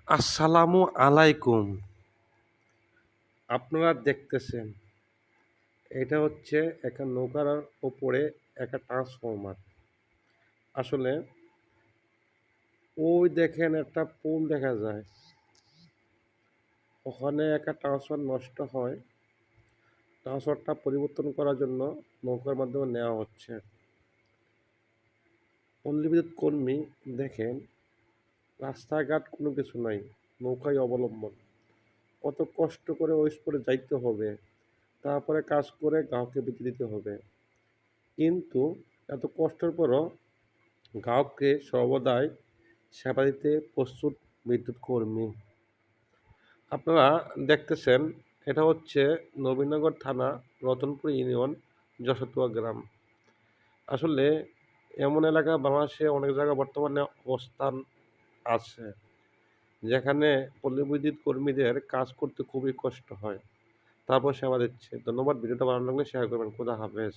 আসসালামু আলাইকুম। আপনারা দেখতেছেন এটা হচ্ছে একটা নৌকার ওপরে একটা ট্রান্সফরমার। আসলে ওই দেখেন একটা পোল দেখা যায়। ওখানে একটা ট্রান্সফরমার নষ্ট হয়। ট্রান্সফরমারটা পরিবর্তন করার জন্য নৌকার মাধ্যমে নেওয়া হচ্ছে। পল্লী বিদ্যুৎ কর্মী দেখেন রাস্তাঘাট কোনো কিছু নাই, নৌকায় অবলম্বন। কত কষ্ট করে ওই স্পটে যাইতে হবে, তারপরে কাজ করে গ্রাহককে বিদ্যুৎ দিতে হবে। কিন্তু এত কষ্টের পরও গ্রাহককে সর্বদাই সেবা দিতে প্রস্তুত বিদ্যুৎ কর্মী। আপনারা দেখতেছেন এটা হচ্ছে নবীনগর থানা, রতনপুর ইউনিয়ন, যশোতুয়া গ্রাম। আসলে এমন এলাকা বাংলাদেশে অনেক জায়গায় বর্তমানে অবস্থান আছে যেখানে পল্লী বিদ্যুৎ কর্মীদের কাজ করতে খুবই কষ্ট হয়, তারপর সেবা দিচ্ছে। ধন্যবাদ। ভিডিওটা ভালো লাগলে শেয়ার করবেন। খোদা হাফেজ।